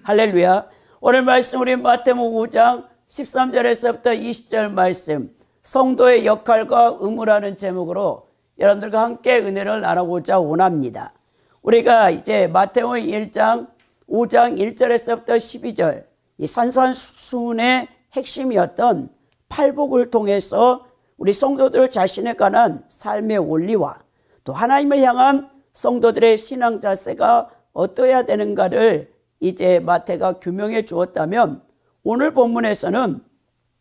할렐루야. 오늘 말씀 우리 마태복음 5장 13절에서부터 20절 말씀, 성도의 역할과 의무라는 제목으로 여러분들과 함께 은혜를 나누고자 원합니다. 우리가 이제 마태복음 5장 1절에서부터 12절 이 산산수훈의 핵심이었던 팔복을 통해서 우리 성도들 자신에 관한 삶의 원리와 또 하나님을 향한 성도들의 신앙 자세가 어떠해야 되는가를 이제 마태가 규명해 주었다면, 오늘 본문에서는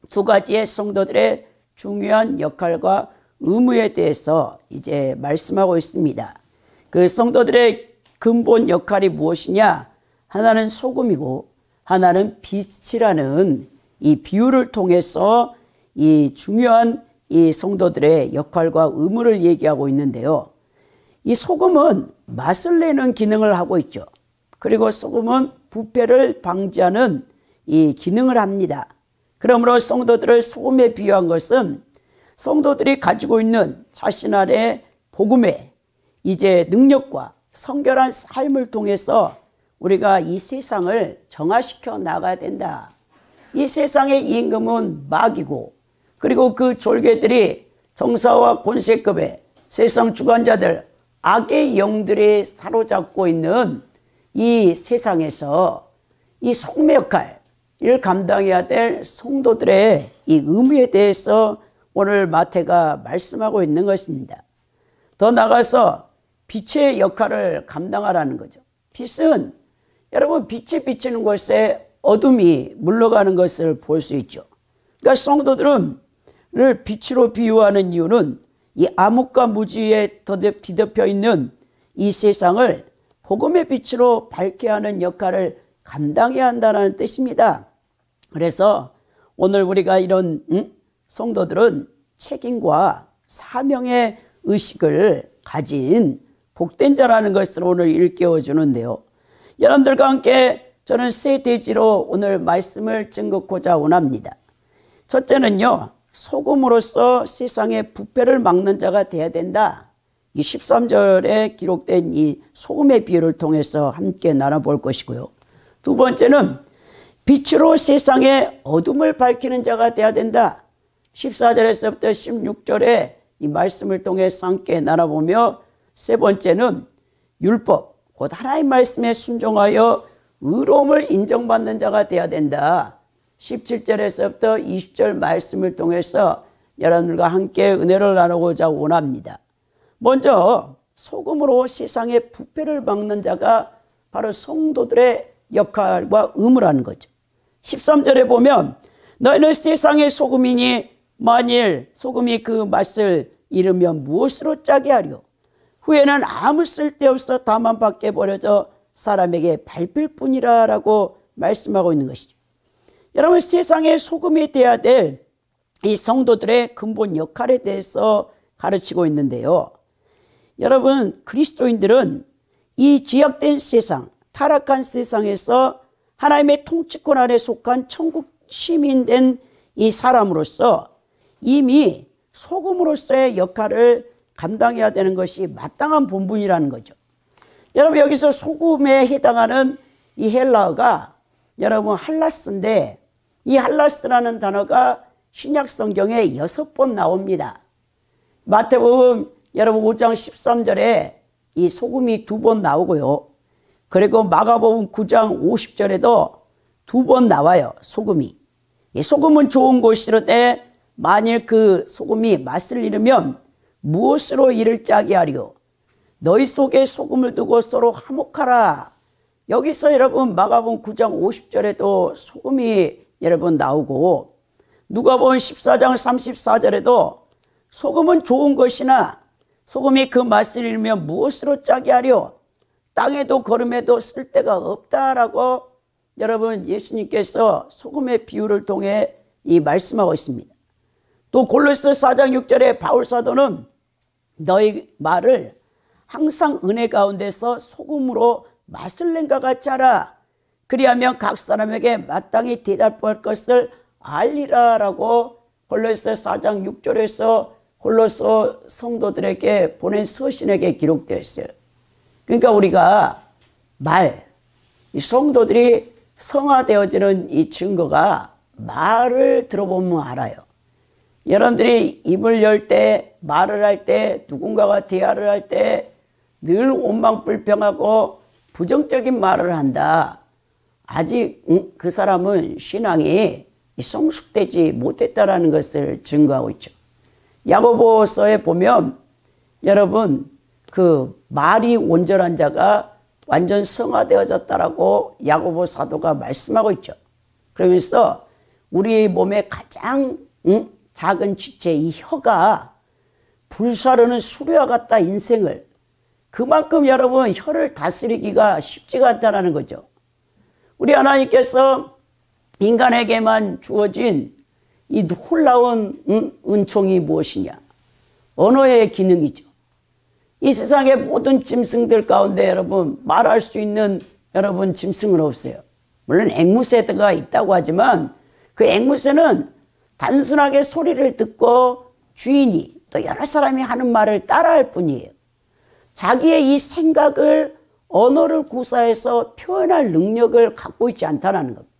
두 가지의 성도들의 중요한 역할과 의무에 대해서 이제 말씀하고 있습니다. 그 성도들의 근본 역할이 무엇이냐? 하나는 소금이고 하나는 빛이라는 이 비유를 통해서 이 중요한 이 성도들의 역할과 의무를 얘기하고 있는데요. 이 소금은 맛을 내는 기능을 하고 있죠. 그리고 소금은 부패를 방지하는 이 기능을 합니다. 그러므로 성도들을 소금에 비유한 것은 성도들이 가지고 있는 자신 안에 복음의 이제 능력과 성결한 삶을 통해서 우리가 이 세상을 정화시켜 나가야 된다. 이 세상의 임금은 마귀고, 그리고 그 졸개들이 정사와 권세급의 세상 주관자들, 악의 영들이 사로잡고 있는 이 세상에서 이 소금의 역할을 감당해야 될 성도들의 이 의무에 대해서 오늘 마태가 말씀하고 있는 것입니다. 더 나아가서 빛의 역할을 감당하라는 거죠. 빛은 여러분, 빛이 비치는 곳에 어둠이 물러가는 것을 볼 수 있죠. 그러니까 성도들을 빛으로 비유하는 이유는 이 암흑과 무지에 뒤덮여 있는 이 세상을 복음의 빛으로 밝게 하는 역할을 감당해야 한다는 뜻입니다. 그래서 오늘 우리가 이런 성도들은 책임과 사명의 의식을 가진 복된 자라는 것을 오늘 일깨워 주는데요. 여러분들과 함께 저는 세 대지로 오늘 말씀을 증거하고자 원합니다. 첫째는요, 소금으로서 세상의 부패를 막는 자가 되어야 된다. 이 13절에 기록된 이 소금의 비유를 통해서 함께 나눠볼 것이고요. 두 번째는 빛으로 세상의 어둠을 밝히는 자가 되어야 된다. 14절에서부터 16절에 이 말씀을 통해서 함께 나눠보며, 세 번째는 율법, 곧 하나님 말씀에 순종하여 의로움을 인정받는 자가 되어야 된다. 17절에서부터 20절 말씀을 통해서 여러분들과 함께 은혜를 나누고자 원합니다. 먼저 소금으로 세상의 부패를 막는 자가 바로 성도들의 역할과 의무라는 거죠. 13절에 보면 너희는 세상의 소금이니 만일 소금이 그 맛을 잃으면 무엇으로 짜게 하려? 후에는 아무 쓸데없어 다만 밖에 버려져 사람에게 밟힐 뿐이라 라고 말씀하고 있는 것이죠. 여러분, 세상의 소금이 되어야 될 이 성도들의 근본 역할에 대해서 가르치고 있는데요. 여러분, 그리스도인들은 이 죄악된 세상, 타락한 세상에서 하나님의 통치권 아래 속한 천국 시민된 이 사람으로서 이미 소금으로서의 역할을 감당해야 되는 것이 마땅한 본분이라는 거죠. 여러분, 여기서 소금에 해당하는 이 헬라어가 여러분 할라스인데, 이 할라스라는 단어가 신약 성경에 6번 나옵니다. 마태복음 여러분 5장 13절에 이 소금이 2번 나오고요. 그리고 마가복음 9장 50절에도 2번 나와요, 소금이. 이 소금은 좋은 것이로되 만일 그 소금이 맛을 잃으면 무엇으로 이를 짜게 하리요? 너희 속에 소금을 두고 서로 화목하라. 여기서 여러분 마가복음 9장 50절에도 소금이 여러분 나오고, 누가복음 14장 34절에도 소금은 좋은 것이나 소금이 그 맛을 잃으면 무엇으로 짜게 하려? 땅에도 거름에도 쓸데가 없다라고 여러분 예수님께서 소금의 비유를 통해 이 말씀하고 있습니다. 또 골로새 4장 6절에 바울 사도는 너희 말을 항상 은혜 가운데서 소금으로 맛을 낸 것 같이 하라. 그리하면 각 사람에게 마땅히 대답할 것을 알리라 라고 골로새 4장 6절에서 골로새 성도들에게 보낸 서신에게 기록되어 있어요. 그러니까 우리가 이 성도들이 성화되어지는 이 증거가 말을 들어보면 알아요. 여러분들이 입을 열 때, 말을 할 때, 누군가와 대화를 할 때 늘 원망불평하고 부정적인 말을 한다. 아직 그 사람은 신앙이 성숙되지 못했다라는 것을 증거하고 있죠. 야고보서에 보면 여러분 그 말이 온전한 자가 완전 성화되어졌다라고 야고보 사도가 말씀하고 있죠. 그러면서 우리 몸의 가장 작은 지체 이 혀가 불사르는 수레와 같다 인생을 그만큼 여러분 혀를 다스리기가 쉽지가 않다는 거죠. 우리 하나님께서 인간에게만 주어진 이 놀라운 은총이 무엇이냐? 언어의 기능이죠. 이 세상의 모든 짐승들 가운데 여러분 말할 수 있는 여러분 짐승은 없어요. 물론 앵무새가 있다고 하지만 그 앵무새는 단순하게 소리를 듣고 주인이 또 여러 사람이 하는 말을 따라할 뿐이에요. 자기의 이 생각을 언어를 구사해서 표현할 능력을 갖고 있지 않다는 겁니다.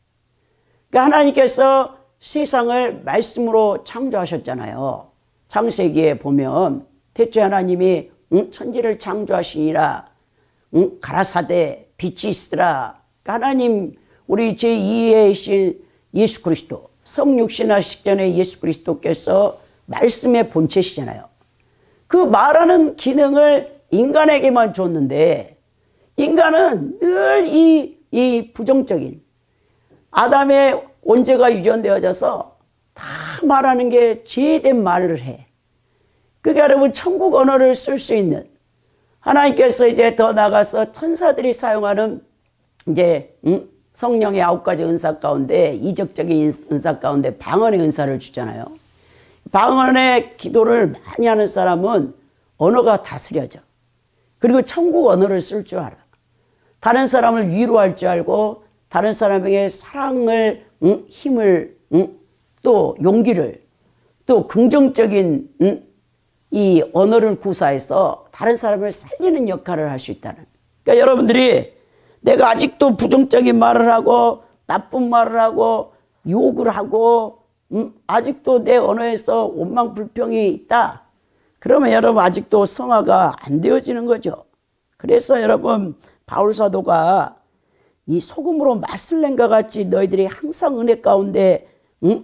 그러니까 하나님께서 세상을 말씀으로 창조하셨잖아요. 창세기에 보면 태초에 하나님이 천지를 창조하시니라 가라사대 빛이 있으라. 그러니까 하나님 우리 제2의 신 예수 그리스도 성육신하시기 전에 예수 그리스도께서 말씀의 본체시잖아요. 그 말하는 기능을 인간에게만 줬는데 인간은 늘 이 부정적인 아담의 원죄가 유전되어져서 다 말하는 게 죄된 말을 해. 그게 여러분 천국 언어를 쓸 수 있는 하나님께서 이제 더 나가서 천사들이 사용하는 이제 성령의 9가지 은사 가운데 이적적인 은사 가운데 방언의 은사를 주잖아요. 방언의 기도를 많이 하는 사람은 언어가 다스려져. 그리고 천국 언어를 쓸 줄 알아. 다른 사람을 위로할 줄 알고 다른 사람에게 사랑을 힘을 또 용기를 또 긍정적인 이 언어를 구사해서 다른 사람을 살리는 역할을 할 수 있다는. 그러니까 여러분들이 내가 아직도 부정적인 말을 하고 나쁜 말을 하고 욕을 하고 아직도 내 언어에서 원망 불평이 있다. 그러면 여러분 아직도 성화가 안 되어지는 거죠. 그래서 여러분 바울 사도가 이 소금으로 맛을 낸과 같이 너희들이 항상 은혜 가운데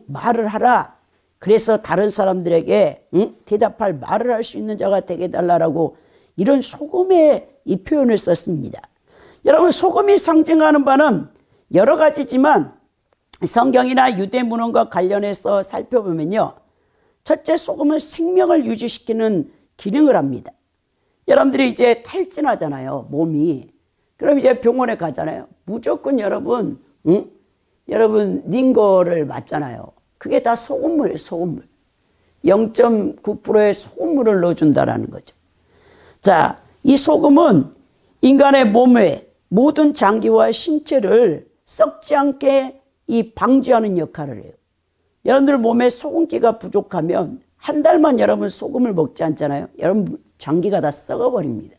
말을 하라. 그래서 다른 사람들에게 대답할 말을 할 수 있는 자가 되게 해달라고 이런 소금의 이 표현을 썼습니다. 여러분 소금이 상징하는 바는 여러 가지지만 성경이나 유대 문헌과 관련해서 살펴보면요. 첫째 소금은 생명을 유지시키는 기능을 합니다. 여러분들이 이제 탈진하잖아요. 몸이. 그럼 이제 병원에 가잖아요. 무조건 여러분 링거를 맞잖아요. 그게 다 소금물이에요. 소금물. 0.9%의 소금물을 넣어준다는 거죠. 자, 이 소금은 인간의 몸의 모든 장기와 신체를 썩지 않게 이 방지하는 역할을 해요. 여러분들 몸에 소금기가 부족하면 한 달만 여러분 소금을 먹지 않잖아요. 여러분 장기가 다 썩어버립니다.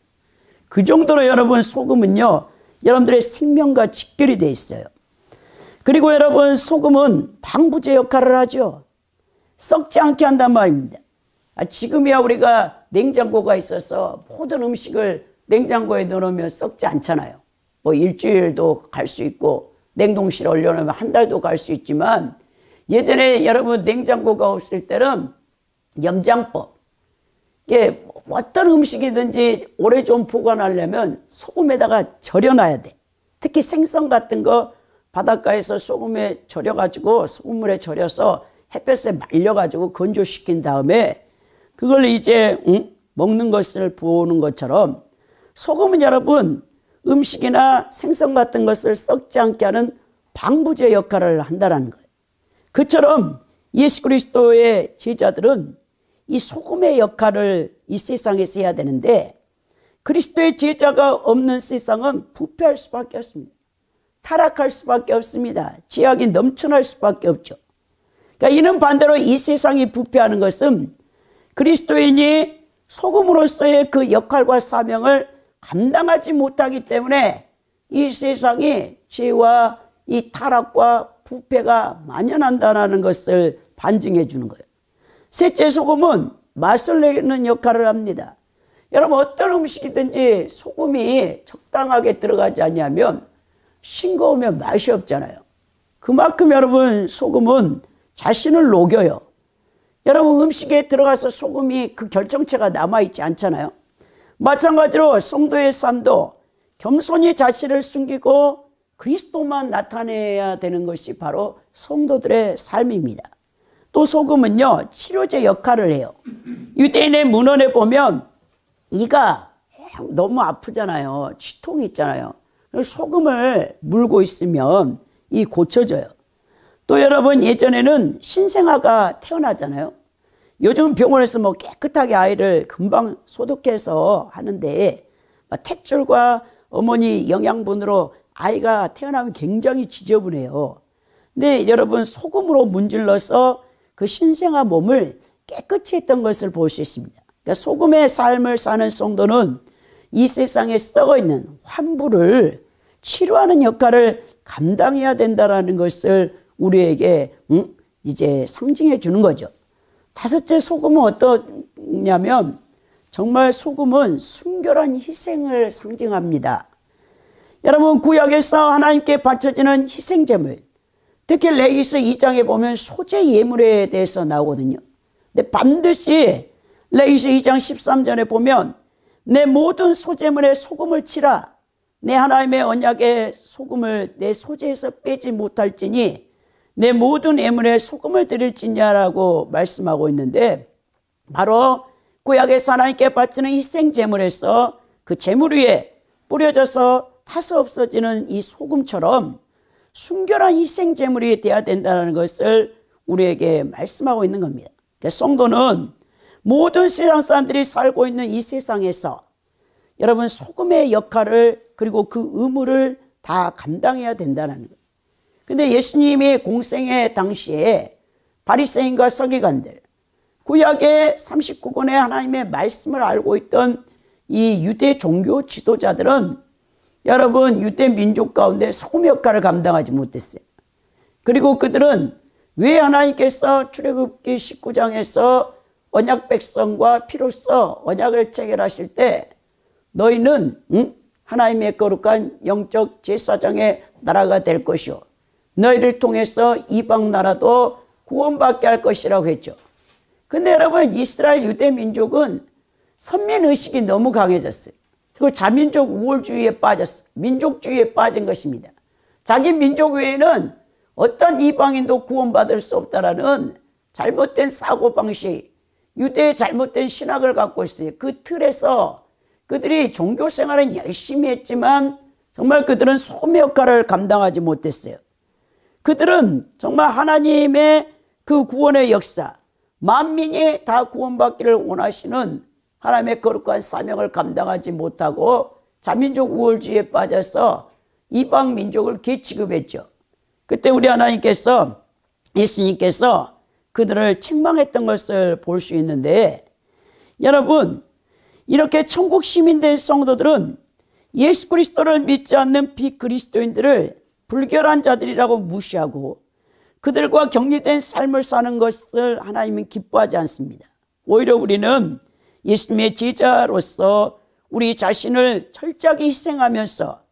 그 정도로 여러분 소금은요. 여러분들의 생명과 직결이 돼 있어요. 그리고 여러분 소금은 방부제 역할을 하죠. 썩지 않게 한단 말입니다. 지금이야 우리가 냉장고가 있어서 모든 음식을 냉장고에 넣어놓으면 썩지 않잖아요. 뭐 일주일도 갈 수 있고 냉동실에 올려놓으면 한 달도 갈 수 있지만 예전에 여러분 냉장고가 없을 때는 염장법. 이게 어떤 음식이든지 오래 좀 보관하려면 소금에다가 절여놔야 돼. 특히 생선 같은 거 바닷가에서 소금에 절여가지고 소금물에 절여서 햇볕에 말려가지고 건조시킨 다음에 그걸 이제 먹는 것을 보는 것처럼 소금은 여러분 음식이나 생선 같은 것을 썩지 않게 하는 방부제 역할을 한다는 거예요. 그처럼 예수 그리스도의 제자들은 이 소금의 역할을 이 세상에서 해야 되는데 그리스도의 제자가 없는 세상은 부패할 수밖에 없습니다. 타락할 수밖에 없습니다. 죄악이 넘쳐날 수밖에 없죠. 그러니까 이는 반대로 이 세상이 부패하는 것은 그리스도인이 소금으로서의 그 역할과 사명을 감당하지 못하기 때문에 이 세상이 죄와 이 타락과 부패가 만연한다는 것을 반증해 주는 거예요. 셋째, 소금은 맛을 내는 역할을 합니다. 여러분, 어떤 음식이든지 소금이 적당하게 들어가지 않냐면 싱거우면 맛이 없잖아요. 그만큼 여러분, 소금은 자신을 녹여요. 여러분, 음식에 들어가서 소금이 그 결정체가 남아있지 않잖아요. 마찬가지로 성도의 삶도 겸손히 자신을 숨기고 그리스도만 나타내야 되는 것이 바로 성도들의 삶입니다. 또 소금은요, 치료제 역할을 해요. 유대인의 문헌에 보면 이가 너무 아프잖아요. 치통이 있잖아요. 소금을 물고 있으면 이 고쳐져요. 또 여러분, 예전에는 신생아가 태어나잖아요. 요즘 병원에서 뭐 깨끗하게 아이를 금방 소독해서 하는데 탯줄과 어머니 영양분으로 아이가 태어나면 굉장히 지저분해요. 근데 여러분, 소금으로 문질러서 그 신생아 몸을 깨끗이 했던 것을 볼 수 있습니다. 그러니까 소금의 삶을 사는 성도는 이 세상에 썩어 있는 환부를 치료하는 역할을 감당해야 된다는 것을 우리에게 이제 상징해 주는 거죠. 다섯째, 소금은 어떠냐면 정말 소금은 순결한 희생을 상징합니다. 여러분, 구약에서 하나님께 바쳐지는 희생제물, 특히 레위기 2장에 보면 소제 예물에 대해서 나오거든요. 근데 반드시 레위기 2장 13절에 보면 내 모든 소제물에 소금을 치라. 내 하나님의 언약의 소금을 내 소제에서 빼지 못할지니 내 모든 예물에 소금을 드릴지냐라고 말씀하고 있는데, 바로 구약에서 하나님께 바치는 희생제물에서 그 제물 위에 뿌려져서 타서 없어지는 이 소금처럼 순결한 희생제물이 되어야 된다는 것을 우리에게 말씀하고 있는 겁니다. 성도는 모든 세상 사람들이 살고 있는 이 세상에서 여러분, 소금의 역할을 그리고 그 의무를 다 감당해야 된다는 거예요. 근데 예수님이 공생의 당시에 바리새인과 서기관들, 구약의 39권의 하나님의 말씀을 알고 있던 이 유대 종교 지도자들은 여러분, 유대 민족 가운데 소금 역할을 감당하지 못했어요. 그리고 그들은 왜 하나님께서 출애굽기 19장에서 언약 백성과 피로써 언약을 체결하실 때 너희는 하나님의 거룩한 영적 제사장의 나라가 될 것이요 너희를 통해서 이방 나라도 구원받게 할 것이라고 했죠. 근데 여러분, 이스라엘 유대 민족은 선민의식이 너무 강해졌어요. 그리고 자민족 우월주의에 빠졌어요. 민족주의에 빠진 것입니다. 자기 민족 외에는 어떤 이방인도 구원받을 수 없다라는 잘못된 사고방식, 유대의 잘못된 신학을 갖고 있어요. 그 틀에서 그들이 종교 생활은 열심히 했지만 정말 그들은 소금의 역할을 감당하지 못했어요. 그들은 정말 하나님의 그 구원의 역사, 만민이 다 구원받기를 원하시는 하나님의 거룩한 사명을 감당하지 못하고 자민족 우월주의에 빠져서 이방 민족을 개취급했죠. 그때 우리 하나님께서, 예수님께서 그들을 책망했던 것을 볼 수 있는데, 여러분, 이렇게 천국 시민된 성도들은 예수 그리스도를 믿지 않는 비그리스도인들을 불결한 자들이라고 무시하고 그들과 격리된 삶을 사는 것을 하나님은 기뻐하지 않습니다. 오히려 우리는 예수님의 제자로서 우리 자신을 철저하게 희생하면서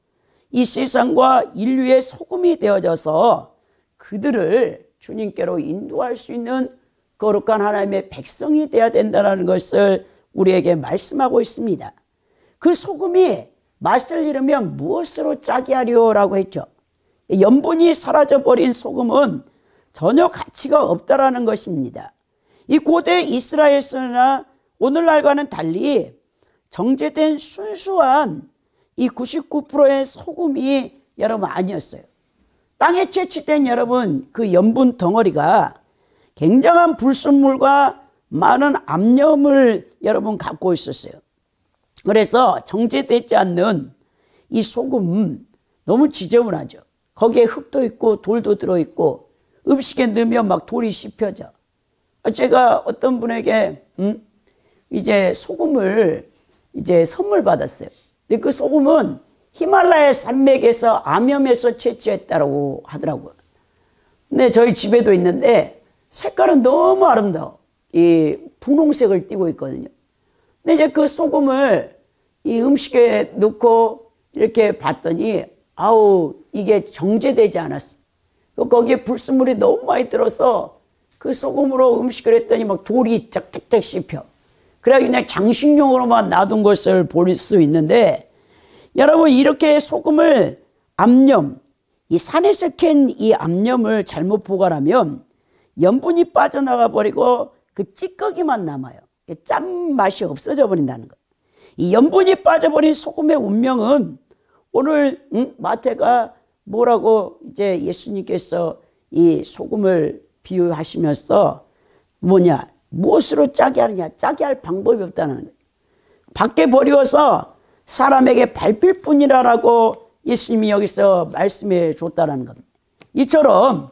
이 세상과 인류의 소금이 되어져서 그들을 주님께로 인도할 수 있는 거룩한 하나님의 백성이 되어야 된다는 것을 우리에게 말씀하고 있습니다. 그 소금이 맛을 잃으면 무엇으로 짜게 하려라고 했죠. 염분이 사라져버린 소금은 전혀 가치가 없다라는 것입니다. 이 고대 이스라엘에서나 오늘날과는 달리 정제된 순수한 이 99%의 소금이 여러분 아니었어요. 땅에 채취된 여러분 그 염분 덩어리가 굉장한 불순물과 많은 암염을 여러분 갖고 있었어요. 그래서 정제되지 않는 이 소금 너무 지저분하죠. 거기에 흙도 있고 돌도 들어있고 음식에 넣으면 막 돌이 씹혀져. 제가 어떤 분에게 이제 소금을 이제 선물 받았어요. 근데 그 소금은 히말라야 산맥에서 암염에서 채취했다고 하더라고요. 근데 저희 집에도 있는데 색깔은 너무 아름다워. 이 분홍색을 띠고 있거든요. 근데 이제 그 소금을 이 음식에 넣고 이렇게 봤더니 아우 이게 정제되지 않았어. 거기에 불순물이 너무 많이 들어서 그 소금으로 음식을 했더니 막 돌이 짝짝짝 씹혀. 그래 그냥 장식용으로만 놔둔 것을 볼 수 있는데, 여러분 이렇게 소금을 암염, 이 산에서 캔 이 암염을 잘못 보관하면 염분이 빠져나가 버리고 그 찌꺼기만 남아요. 짠맛이 없어져 버린다는 거예요. 이 염분이 빠져버린 소금의 운명은 오늘 마태가 뭐라고 이제 예수님께서 이 소금을 비유하시면서 뭐냐, 무엇으로 짜게 하느냐, 짜게 할 방법이 없다는 거예요. 밖에 버려서 사람에게 밟힐 뿐이라고 예수님이 여기서 말씀해 줬다는 겁니다. 이처럼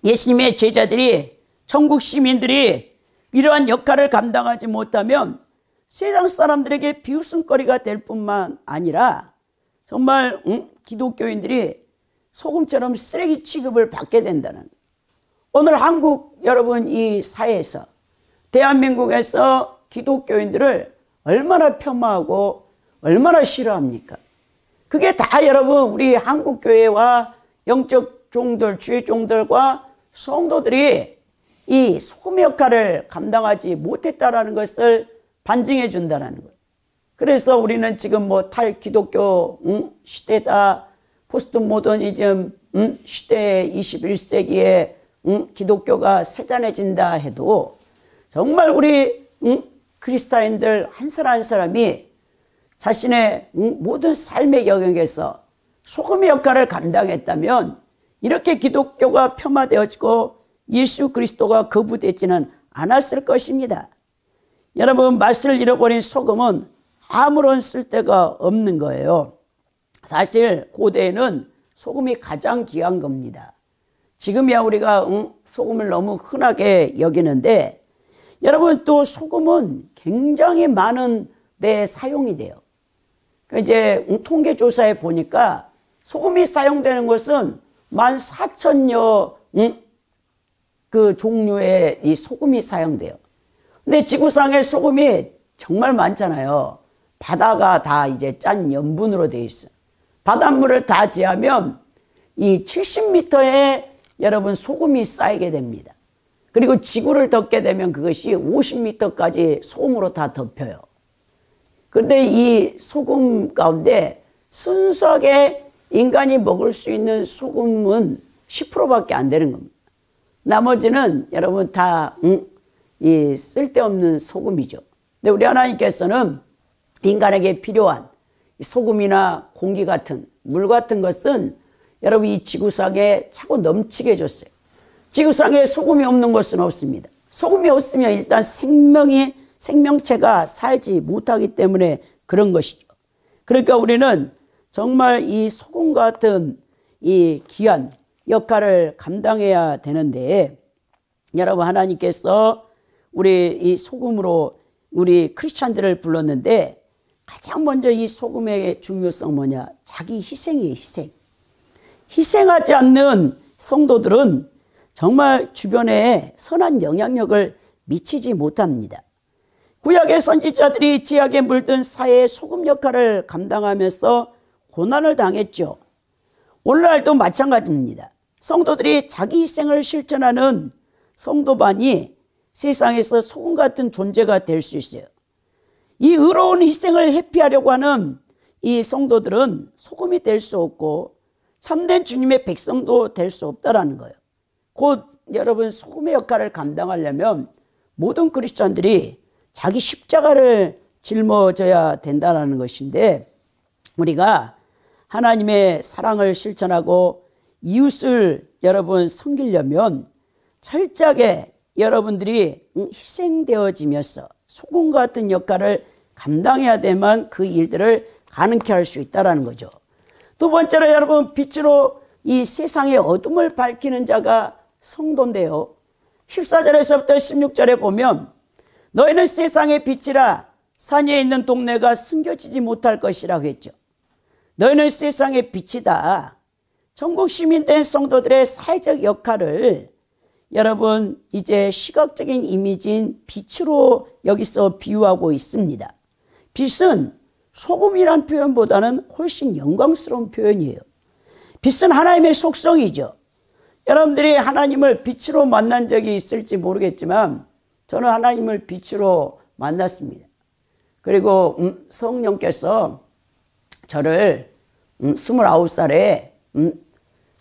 예수님의 제자들이, 천국 시민들이 이러한 역할을 감당하지 못하면 세상 사람들에게 비웃음거리가 될 뿐만 아니라 정말 기독교인들이 소금처럼 쓰레기 취급을 받게 된다는 거예요. 오늘 한국 여러분 이 사회에서, 대한민국에서 기독교인들을 얼마나 폄하하고 얼마나 싫어합니까? 그게 다 여러분 우리 한국교회와 영적 종들, 주의 종들과 성도들이 이 소금의 역할을 감당하지 못했다라는 것을 반증해 준다는 거예요. 그래서 우리는 지금 뭐 탈기독교 시대다, 포스트 모더니즘 시대 21세기에 기독교가 세잔해진다 해도 정말 우리 그리스도인들 한 사람 한 사람이 자신의 모든 삶의 영역에서 소금의 역할을 감당했다면 이렇게 기독교가 폄하되어지고 예수 그리스도가 거부되지는 않았을 것입니다. 여러분, 맛을 잃어버린 소금은 아무런 쓸데가 없는 거예요. 사실 고대에는 소금이 가장 귀한 겁니다. 지금이야 우리가 소금을 너무 흔하게 여기는데, 여러분 또 소금은 굉장히 많은 데 사용이 돼요. 이제 통계조사에 보니까 소금이 사용되는 것은 14,000여 그 종류의 이 소금이 사용돼요. 근데 지구상에 소금이 정말 많잖아요. 바다가 다 이제 짠 염분으로 되어 있어요. 바닷물을 다 제하면 이 70m에 여러분 소금이 쌓이게 됩니다. 그리고 지구를 덮게 되면 그것이 50m까지 소금으로 다 덮여요. 그런데 이 소금 가운데 순수하게 인간이 먹을 수 있는 소금은 10%밖에 안 되는 겁니다. 나머지는 여러분 다 이 쓸데없는 소금이죠. 근데 우리 하나님께서는 인간에게 필요한 소금이나 공기 같은 물 같은 것은 여러분 이 지구상에 차고 넘치게 해줬어요. 지구상에 소금이 없는 것은 없습니다. 소금이 없으면 일단 생명체가 살지 못하기 때문에 그런 것이죠. 그러니까 우리는 정말 이 소금 같은 이 귀한 역할을 감당해야 되는데, 여러분 하나님께서 우리 이 소금으로 우리 크리스찬들을 불렀는데 가장 먼저 이 소금의 중요성 뭐냐? 자기 희생이에요. 희생. 희생하지 않는 성도들은 정말 주변에 선한 영향력을 미치지 못합니다. 구약의 선지자들이 죄악에 물든 사회의 소금 역할을 감당하면서 고난을 당했죠. 오늘날도 마찬가지입니다. 성도들이 자기 희생을 실천하는 성도반이 세상에서 소금 같은 존재가 될 수 있어요. 이 의로운 희생을 회피하려고 하는 이 성도들은 소금이 될 수 없고 참된 주님의 백성도 될 수 없다라는 거예요. 곧 여러분 소금의 역할을 감당하려면 모든 그리스도인들이 자기 십자가를 짊어져야 된다는 것인데, 우리가 하나님의 사랑을 실천하고 이웃을 여러분 섬기려면 철저하게 여러분들이 희생되어지면서 소금 같은 역할을 감당해야 되면 그 일들을 가능케 할 수 있다는 거죠. 두 번째로 여러분, 빛으로 이 세상의 어둠을 밝히는 자가 성도인데요. 14절에서부터 16절에 보면 너희는 세상의 빛이라 산 위에 있는 동네가 숨겨지지 못할 것이라고 했죠. 너희는 세상의 빛이다. 천국 시민된 성도들의 사회적 역할을 여러분 이제 시각적인 이미지인 빛으로 여기서 비유하고 있습니다. 빛은 소금이란 표현보다는 훨씬 영광스러운 표현이에요. 빛은 하나님의 속성이죠. 여러분들이 하나님을 빛으로 만난 적이 있을지 모르겠지만 저는 하나님을 빛으로 만났습니다. 그리고 성령께서 저를 29살에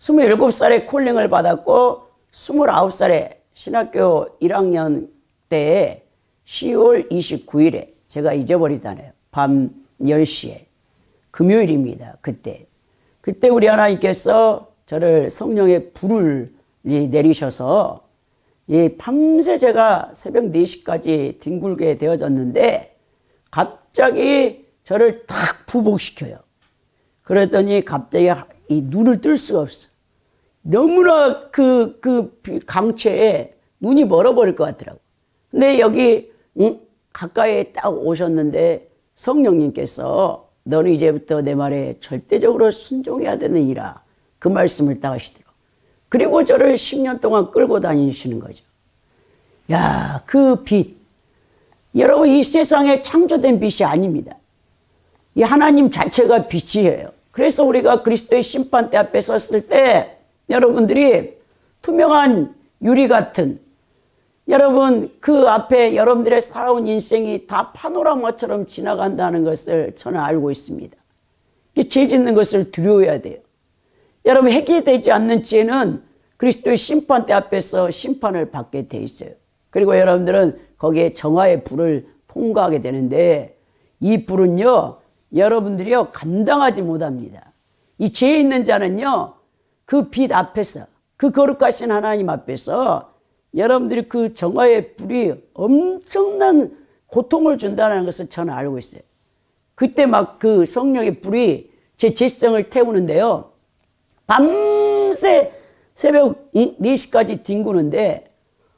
27살에 콜링을 받았고 29살에 신학교 1학년 때 10월 29일에 제가 잊어버리다네요. 밤 10시에 금요일입니다. 그때 우리 하나님께서 저를 성령의 불을 내리셔서 밤새 제가 새벽 4시까지 뒹굴게 되어졌는데 갑자기 저를 탁 부복시켜요. 그랬더니 갑자기 이 눈을 뜰 수가 없어. 너무나 그 강체에 눈이 멀어버릴 것 같더라고. 근데 여기 가까이에 딱 오셨는데 성령님께서 너는 이제부터 내 말에 절대적으로 순종해야 되느니라. 그 말씀을 딱 하시더라고. 그리고 저를 10년 동안 끌고 다니시는 거죠. 야, 그 빛. 여러분 이 세상에 창조된 빛이 아닙니다. 이 하나님 자체가 빛이에요. 그래서 우리가 그리스도의 심판대 앞에 섰을 때 여러분들이 투명한 유리 같은 여러분 그 앞에 여러분들의 살아온 인생이 다 파노라마처럼 지나간다는 것을 저는 알고 있습니다. 죄 짓는 것을 두려워해야 돼요. 여러분 해결되지 않는 죄는 그리스도의 심판대 앞에서 심판을 받게 돼 있어요. 그리고 여러분들은 거기에 정화의 불을 통과하게 되는데 이 불은요 여러분들이요 감당하지 못합니다. 이 죄 있는 자는요 그 빛 앞에서 그 거룩하신 하나님 앞에서 여러분들이 그 정화의 불이 엄청난 고통을 준다는 것을 저는 알고 있어요. 그때 막 그 성령의 불이 제 지성을 태우는데요. 밤새 새벽 4시까지 뒹구는데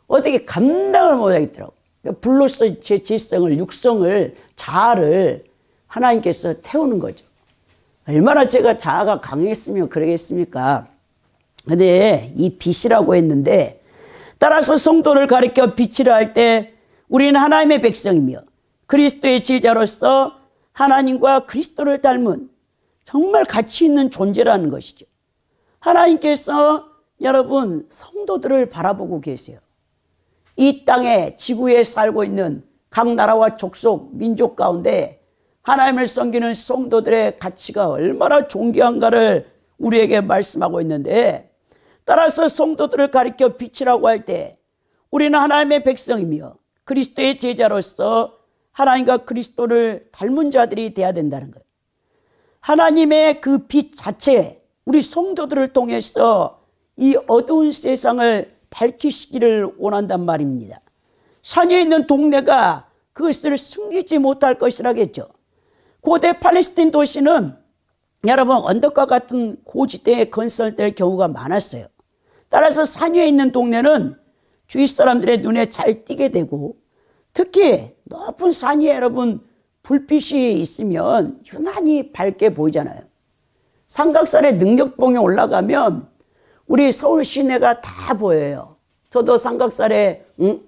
어떻게 감당을 못하겠더라고요. 불로서 제 지성을, 육성을, 자아를 하나님께서 태우는 거죠. 얼마나 제가 자아가 강했으면 그러겠습니까? 근데 이 빛이라고 했는데 따라서 성도를 가리켜 빛이라 할 때 우리는 하나님의 백성이며 그리스도의 제자로서 하나님과 그리스도를 닮은 정말 가치 있는 존재라는 것이죠. 하나님께서 여러분 성도들을 바라보고 계세요. 이 땅에 지구에 살고 있는 각 나라와 족속, 민족 가운데 하나님을 섬기는 성도들의 가치가 얼마나 존귀한가를 우리에게 말씀하고 있는데 따라서 성도들을 가리켜 빛이라고 할 때 우리는 하나님의 백성이며 그리스도의 제자로서 하나님과 그리스도를 닮은 자들이 되어야 된다는 거예요. 하나님의 그 빛 자체 우리 성도들을 통해서 이 어두운 세상을 밝히시기를 원한단 말입니다. 산에 있는 동네가 그것을 숨기지 못할 것이라겠죠. 고대 팔레스틴 도시는 여러분 언덕과 같은 고지대에 건설될 경우가 많았어요. 따라서 산 위에 있는 동네는 주위 사람들의 눈에 잘 띄게 되고 특히 높은 산 위에 여러분 불빛이 있으면 유난히 밝게 보이잖아요. 삼각산에 능력봉에 올라가면 우리 서울 시내가 다 보여요. 저도 삼각산에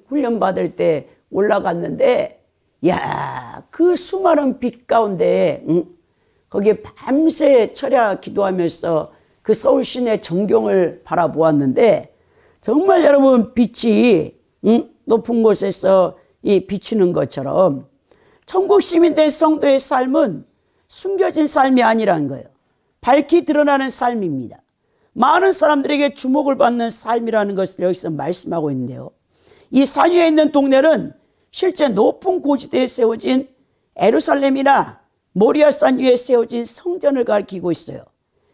훈련받을 때 올라갔는데 야, 그 수많은 빛 가운데 거기에 밤새 철야 기도하면서 그 서울 시내 전경을 바라보았는데 정말 여러분 빛이 높은 곳에서 이 비치는 것처럼 천국 시민된 성도의 삶은 숨겨진 삶이 아니라는 거예요. 밝히 드러나는 삶입니다. 많은 사람들에게 주목을 받는 삶이라는 것을 여기서 말씀하고 있는데요. 이 산 위에 있는 동네는 실제 높은 고지대에 세워진 예루살렘이나 모리아산 위에 세워진 성전을 가리키고 있어요.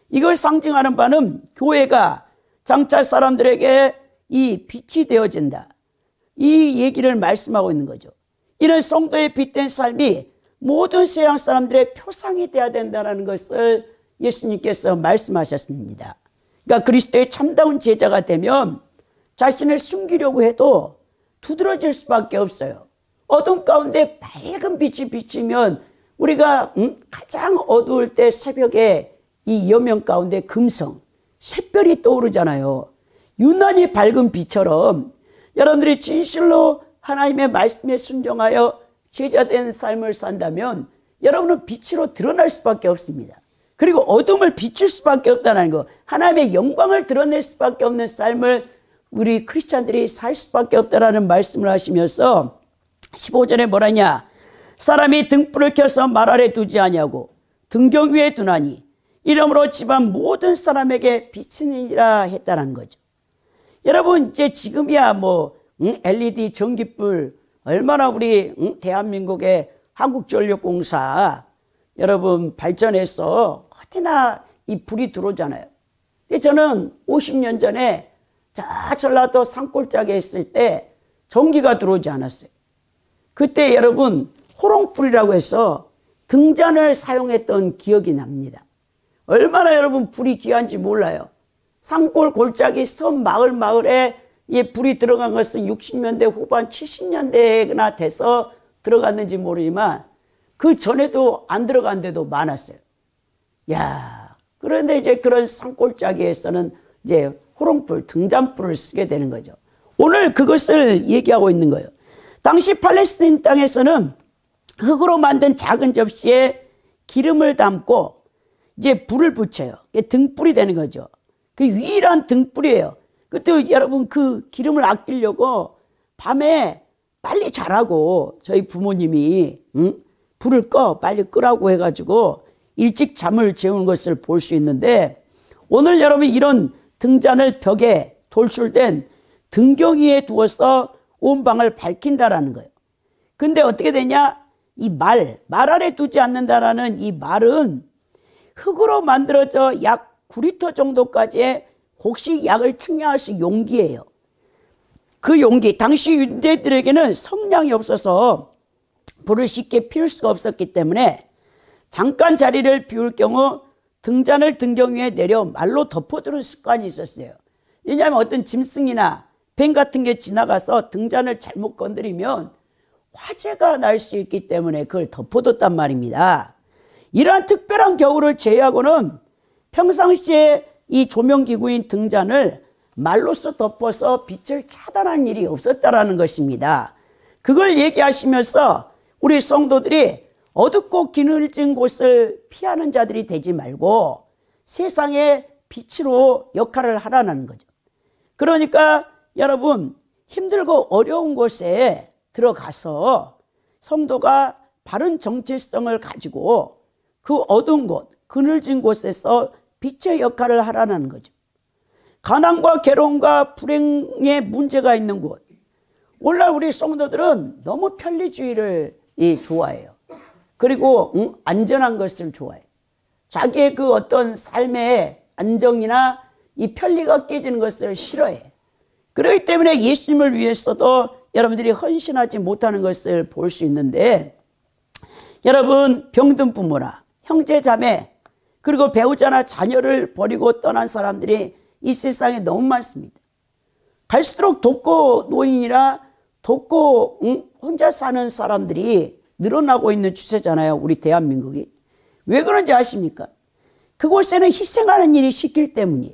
이걸 상징하는 바는 교회가 장차 사람들에게 이 빛이 되어진다. 이 얘기를 말씀하고 있는 거죠. 이런 성도의 빛된 삶이 모든 세상 사람들의 표상이 되어야 된다는 것을 예수님께서 말씀하셨습니다. 그러니까 그리스도의 참다운 제자가 되면 자신을 숨기려고 해도 두드러질 수밖에 없어요. 어둠 가운데 밝은 빛이 비치면 우리가 가장 어두울 때 새벽에 이 여명 가운데 금성, 샛별이 떠오르잖아요. 유난히 밝은 빛처럼 여러분들이 진실로 하나님의 말씀에 순종하여 제자된 삶을 산다면 여러분은 빛으로 드러날 수밖에 없습니다. 그리고 어둠을 비출 수밖에 없다는 거, 하나님의 영광을 드러낼 수밖에 없는 삶을 우리 크리스찬들이 살 수밖에 없다라는 말씀을 하시면서 15절에 뭐라냐? 사람이 등불을 켜서 말 아래 두지 아니하고 등경 위에 두나니 이러므로 집안 모든 사람에게 비치느니라 했다는 거죠. 여러분, 이제 지금이야 LED 전기불 얼마나 우리 대한민국의 한국전력공사 여러분 발전해서 어디나 이 불이 들어오잖아요. 저는 50년 전에 저 전라도 산골짜기에 있을 때 전기가 들어오지 않았어요. 그때 여러분 호롱불이라고 해서 등잔을 사용했던 기억이 납니다. 얼마나 여러분 불이 귀한지 몰라요. 산골 골짜기 섬 마을에 불이 들어간 것은 60년대 후반 70년대나 돼서 들어갔는지 모르지만 그 전에도 안 들어간 데도 많았어요. 그런데 이제 그런 산골짜기에서는 이제 호롱불, 등잔불을 쓰게 되는 거죠. 오늘 그것을 얘기하고 있는 거예요. 당시 팔레스타인 땅에서는 흙으로 만든 작은 접시에 기름을 담고 이제 불을 붙여요. 등불이 되는 거죠. 그 유일한 등불이에요. 그때 여러분 그 기름을 아끼려고 밤에 빨리 자라고 저희 부모님이 불을 빨리 끄라고 해가지고 일찍 잠을 재우는 것을 볼 수 있는데, 오늘 여러분 이런 등잔을 벽에 돌출된 등경 위에 두어서 온 방을 밝힌다라는 거예요. 근데 어떻게 되냐? 이 말 아래 두지 않는다라는 이 말은 흙으로 만들어져 약 9리터 정도까지의 혹시 약을 측량할 수 있는 용기예요. 그 용기, 당시 유대들에게는 성량이 없어서 불을 쉽게 피울 수가 없었기 때문에 잠깐 자리를 비울 경우 등잔을 등경 위에 내려 말로 덮어두는 습관이 있었어요. 왜냐하면 어떤 짐승이나 뱀 같은 게 지나가서 등잔을 잘못 건드리면 화재가 날 수 있기 때문에 그걸 덮어뒀단 말입니다. 이러한 특별한 경우를 제외하고는 평상시에 이 조명기구인 등잔을 말로써 덮어서 빛을 차단하는 일이 없었다라는 것입니다. 그걸 얘기하시면서 우리 성도들이 어둡고 기늘진 곳을 피하는 자들이 되지 말고 세상의 빛으로 역할을 하라는 거죠. 그러니까 여러분 힘들고 어려운 곳에 들어가서 성도가 바른 정체성을 가지고 그 어두운 곳, 그늘진 곳에서 빛의 역할을 하라는 거죠. 가난과 괴로움과 불행의 문제가 있는 곳. 오늘날 우리 성도들은 너무 편리주의를 좋아해요. 그리고 안전한 것을 좋아해요. 자기의 그 어떤 삶의 안정이나 이 편리가 깨지는 것을 싫어해. 그렇기 때문에 예수님을 위해서도 여러분들이 헌신하지 못하는 것을 볼 수 있는데, 여러분 병든 부모나 형제 자매 그리고 배우자나 자녀를 버리고 떠난 사람들이 이 세상에 너무 많습니다. 갈수록 독거 노인이라 독거 혼자 사는 사람들이 늘어나고 있는 추세잖아요. 우리 대한민국이. 왜 그런지 아십니까? 그곳에는 희생하는 일이 시킬 때문이에요.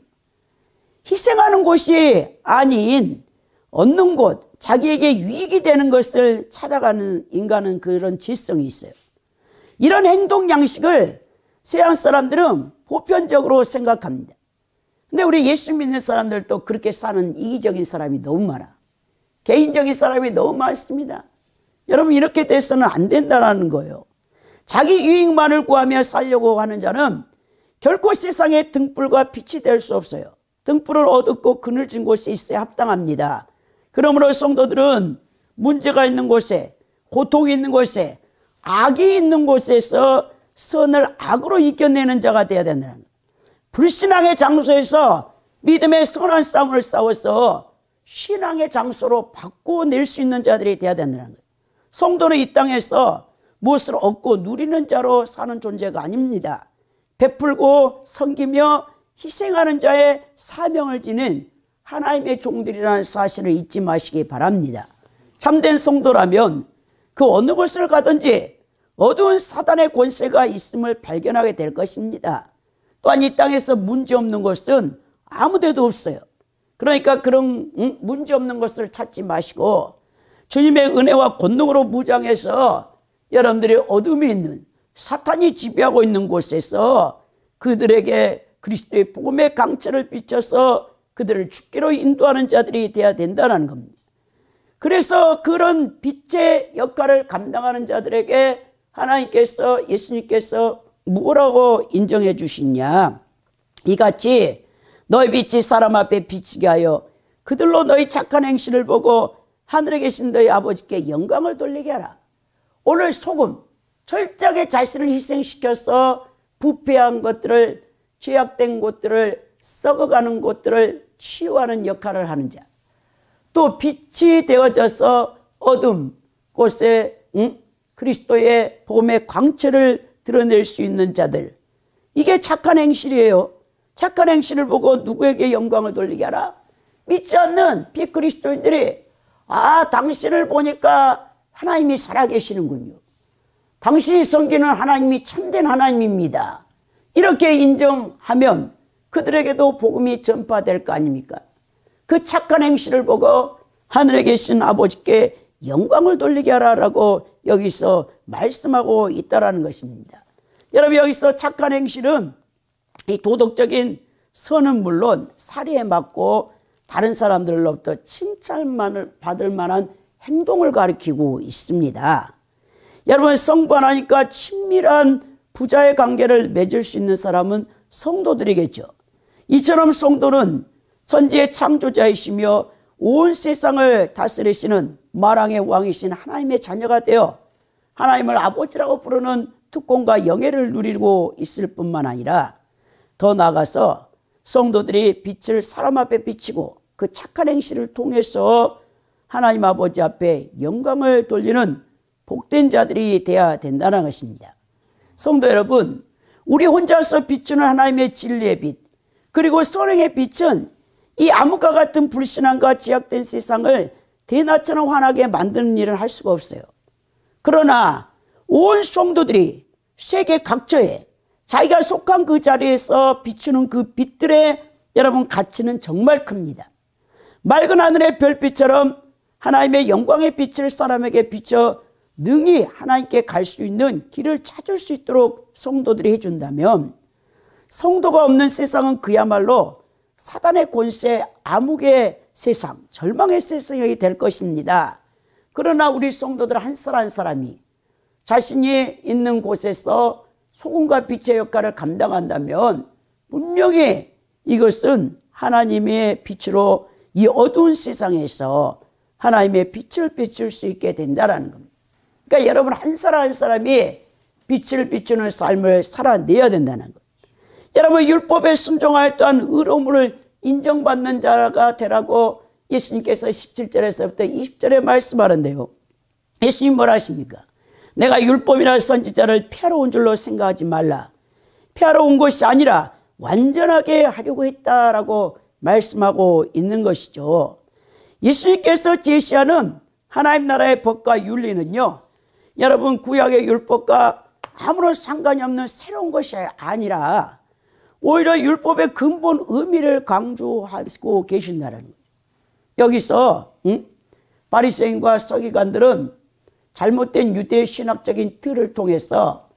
희생하는 곳이 아닌 얻는 곳, 자기에게 유익이 되는 것을 찾아가는 인간은 그런 질성이 있어요. 이런 행동 양식을 서양 사람들은 보편적으로 생각합니다. 근데 우리 예수 믿는 사람들도 그렇게 사는 이기적인 사람이 너무 많아. 개인적인 사람이 너무 많습니다. 여러분 이렇게 돼서는 안 된다는 거예요. 자기 유익만을 구하며 살려고 하는 자는 결코 세상의 등불과 빛이 될 수 없어요. 등불을 어둡고 그늘진 곳에 있어야 합당합니다. 그러므로 성도들은 문제가 있는 곳에, 고통이 있는 곳에, 악이 있는 곳에서 선을 악으로 이겨내는 자가 되어야 된다는 거예요. 불신앙의 장소에서 믿음의 선한 싸움을 싸워서 신앙의 장소로 바꿔낼 수 있는 자들이 되어야 된다는 거예요. 성도는 이 땅에서 무엇을 얻고 누리는 자로 사는 존재가 아닙니다. 베풀고 섬기며 희생하는 자의 사명을 지닌 하나님의 종들이라는 사실을 잊지 마시기 바랍니다. 참된 성도라면 그 어느 곳을 가든지 어두운 사단의 권세가 있음을 발견하게 될 것입니다. 또한 이 땅에서 문제없는 것은 아무 데도 없어요. 그러니까 그런 문제없는 것을 찾지 마시고 주님의 은혜와 권능으로 무장해서 여러분들이 어둠이 있는 사탄이 지배하고 있는 곳에서 그들에게 그리스도의 복음의 강철을 비춰서 그들을 죽기로 인도하는 자들이 되어야 된다는 겁니다. 그래서 그런 빛의 역할을 감당하는 자들에게 하나님께서, 예수님께서 뭐라고 인정해 주시냐? 이같이 너희 빛이 사람 앞에 비치게 하여 그들로 너희 착한 행실을 보고 하늘에 계신 너희 아버지께 영광을 돌리게 하라. 오늘 소금, 철저하게 자신을 희생시켜서 부패한 것들을, 죄악된 것들을, 썩어가는 것들을 치유하는 역할을 하는 자, 또 빛이 되어져서 어둠 곳에 그리스도의 복음의 광채를 드러낼 수 있는 자들, 이게 착한 행실이에요. 착한 행실을 보고 누구에게 영광을 돌리게 하라? 믿지 않는 비그리스도인들이 당신을 보니까 하나님이 살아계시는군요. 당신이 섬기는 하나님이 참된 하나님입니다. 이렇게 인정하면 그들에게도 복음이 전파될 거 아닙니까? 그 착한 행실을 보고 하늘에 계신 아버지께 영광을 돌리게 하라라고 여기서 말씀하고 있다라는 것입니다. 여러분, 여기서 착한 행실은 이 도덕적인 선은 물론 사리에 맞고 다른 사람들로부터 칭찬만을 받을 만한 행동을 가리키고 있습니다. 여러분, 성불하니까 친밀한 부자의 관계를 맺을 수 있는 사람은 성도들이겠죠. 이처럼 성도는 천지의 창조자이시며 온 세상을 다스리시는 만왕의 왕이신 하나님의 자녀가 되어 하나님을 아버지라고 부르는 특권과 영예를 누리고 있을 뿐만 아니라 더 나아가서 성도들이 빛을 사람 앞에 비치고 그 착한 행실을 통해서 하나님 아버지 앞에 영광을 돌리는 복된 자들이 되어야 된다는 것입니다. 성도 여러분, 우리 혼자서 비추는 하나님의 진리의 빛, 그리고 선행의 빛은 이 암흑과 같은 불신앙과 제약된 세상을 대낮처럼 환하게 만드는 일은 할 수가 없어요. 그러나 온 성도들이 세계 각처에 자기가 속한 그 자리에서 비추는 그 빛들의 여러분 가치는 정말 큽니다. 맑은 하늘의 별빛처럼 하나님의 영광의 빛을 사람에게 비춰 능히 하나님께 갈 수 있는 길을 찾을 수 있도록 성도들이 해준다면, 성도가 없는 세상은 그야말로 사단의 권세, 암흑의 세상, 절망의 세상이 될 것입니다. 그러나 우리 성도들 한 사람 한 사람이 자신이 있는 곳에서 소금과 빛의 역할을 감당한다면 분명히 이것은 하나님의 빛으로 이 어두운 세상에서 하나님의 빛을 비출 수 있게 된다는 겁니다. 그러니까 여러분 한 사람 한 사람이 빛을 비추는 삶을 살아내야 된다는 것. 여러분, 율법에 순종하여 또한 의로움을 인정받는 자가 되라고 예수님께서 17절에서부터 20절에 말씀하는데요. 예수님 뭐라 하십니까? 내가 율법이나 선지자를 폐하러 온 줄로 생각하지 말라. 폐하러 온 것이 아니라 완전하게 하려고 했다라고 말씀하고 있는 것이죠. 예수님께서 제시하는 하나님 나라의 법과 윤리는요, 여러분 구약의 율법과 아무런 상관이 없는 새로운 것이 아니라 오히려 율법의 근본 의미를 강조하고 계신다는 거예요. 여기서 바리새인과 서기관들은 잘못된 유대 신학적인 틀을 통해서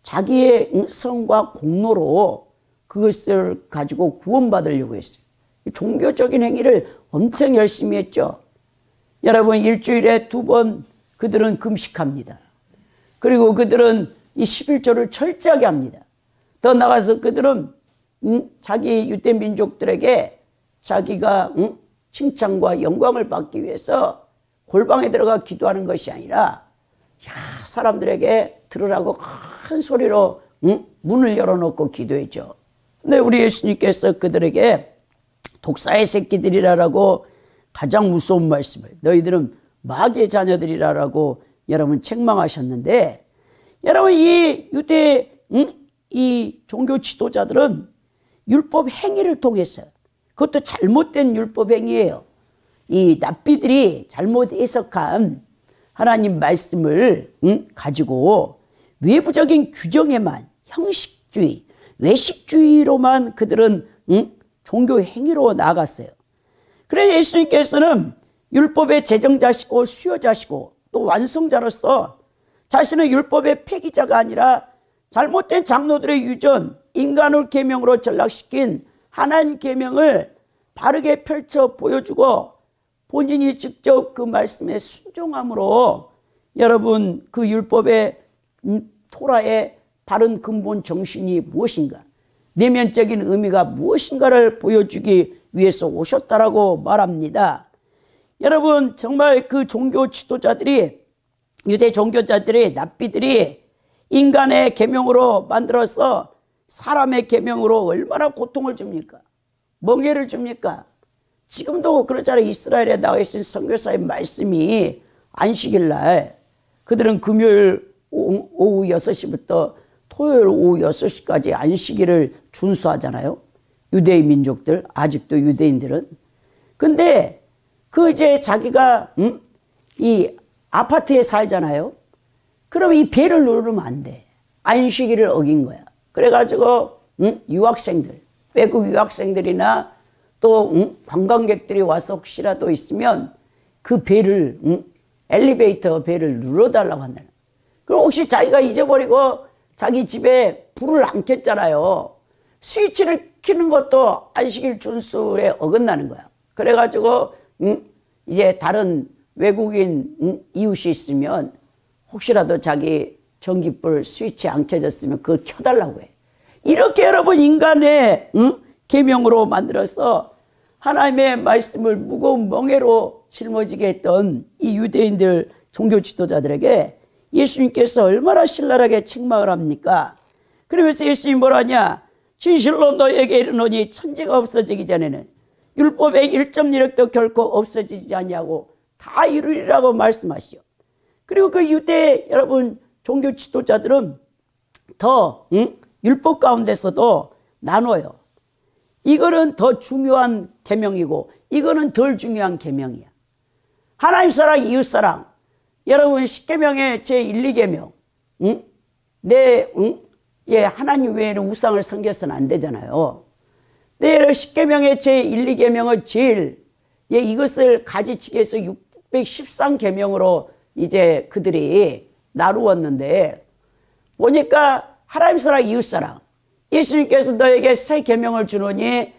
자기의 성과 공로로 그것을 가지고 구원받으려고 했어요. 종교적인 행위를 엄청 열심히 했죠. 여러분, 일주일에 2번 그들은 금식합니다. 그리고 그들은 이 11조를 철저하게 합니다. 더 나아가서 그들은 자기 유대 민족들에게 자기가 칭찬과 영광을 받기 위해서 골방에 들어가 기도하는 것이 아니라 사람들에게 들으라고 큰 소리로 문을 열어놓고 기도했죠. 근데 우리 예수님께서 그들에게 독사의 새끼들이라고 가장 무서운 말씀을, 너희들은 마귀의 자녀들이라고 여러분 책망하셨는데, 여러분 이 유대 이 종교 지도자들은 율법 행위를 통해서, 그것도 잘못된 율법 행위예요. 이 납비들이 잘못 해석한 하나님 말씀을 가지고 외부적인 규정에만, 형식주의, 외식주의로만 그들은 종교 행위로 나아갔어요. 그래서 예수님께서는 율법의 제정자시고 수요자시고 또 완성자로서 자신은 율법의 폐기자가 아니라 잘못된 장로들의 유전, 인간을 계명으로 전락시킨 하나님 계명을 바르게 펼쳐 보여주고 본인이 직접 그 말씀에 순종함으로 여러분 그 율법의 토라의 바른 근본 정신이 무엇인가, 내면적인 의미가 무엇인가를 보여주기 위해서 오셨다라고 말합니다. 여러분 정말 그 종교 지도자들이, 유대 종교자들이, 납비들이 인간의 계명으로 만들어서 사람의 계명으로 얼마나 고통을 줍니까? 멍해를 줍니까? 지금도 그렇잖아요. 이스라엘에 나와 있는 선교사의 말씀이 안식일 날 그들은 금요일 오후 6시부터 토요일 오후 6시까지 안식일을 준수하잖아요. 유대인 민족들, 아직도 유대인들은. 근데 그 이제 자기가 이 아파트에 살잖아요. 그럼 이 배를 누르면 안 돼. 안식일을 어긴 거야. 그래가지고 유학생들, 외국 유학생들이나 또 관광객들이 와서 혹시라도 있으면 그 배를 엘리베이터 배를 눌러달라고 한다는. 그럼 혹시 자기가 잊어버리고 자기 집에 불을 안 켰잖아요. 스위치를 켜는 것도 안식일 준수에 어긋나는 거야. 그래가지고 이제 다른 외국인 이웃이 있으면 혹시라도 자기 전기불 스위치 안 켜졌으면 그걸 켜달라고 해. 이렇게 여러분 인간의 계명으로 만들어서 하나님의 말씀을 무거운 멍에로 짊어지게 했던 이 유대인들 종교 지도자들에게 예수님께서 얼마나 신랄하게 책망을 합니까? 그러면서 예수님이 뭐라냐? 진실로 너에게 이르노니 천지가 없어지기 전에는 율법의 1.1획도 결코 없어지지 않냐고 다 이루리라고 말씀하시오. 그리고 그 유대 여러분 종교 지도자들은 더 율법 가운데서도 나눠요. 이거는 더 중요한 계명이고 이거는 덜 중요한 계명이야. 하나님 사랑, 이웃 사랑. 여러분 10계명의 제1, 2계명. 하나님 외에는 우상을 섬겨서는 안 되잖아요. 네, 10계명의 제1, 2계명을 제일 이것을 가지치기 해서 613계명으로 이제 그들이 나누었는데 보니까 하나님 사랑, 이웃 사랑. 예수님께서 너에게 새 계명을 주노니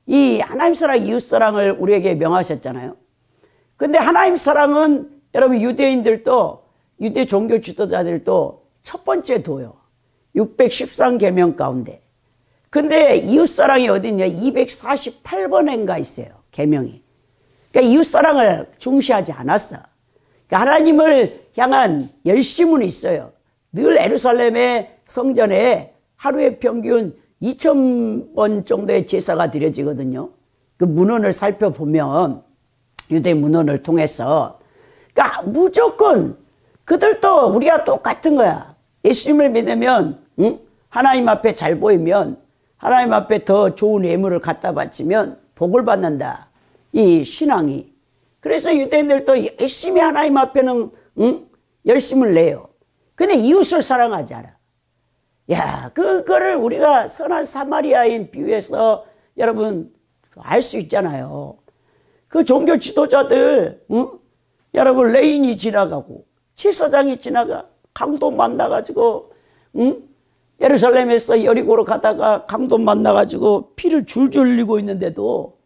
이 하나님 사랑, 이웃 사랑을 우리에게 명하셨잖아요. 근데 하나님 사랑은 여러분 유대인들도 유대 종교 지도자들도 첫 번째 둬요. 613계명 가운데. 근데 이웃 사랑이 어디 있냐? 248번인가 있어요. 계명이. 그러니까 이웃 사랑을 중시하지 않았어. 그러니까 하나님을 향한 열심은 있어요. 늘 예루살렘의 성전에 하루에 평균 2000번 정도의 제사가 드려지거든요. 그 문헌을 살펴보면 유대 문헌을 통해서 그러니까 무조건 그들도 우리가 똑같은 거야. 예수님을 믿으면 하나님 앞에 잘 보이면 하나님 앞에 더 좋은 예물을 갖다 바치면 복을 받는다. 이 신앙이. 그래서 유대인들도 열심히 하나님 앞에는 열심을 내요. 근데 이웃을 사랑하지 않아. 야, 그거를 우리가 선한 사마리아인 비유해서 여러분 알 수 있잖아요. 그 종교 지도자들, 여러분 레인이 지나가고 제사장이 지나가 강도 만나가지고, 예루살렘에서 여리고로 가다가 강도 만나가지고 피를 줄줄 흘리고 있는데도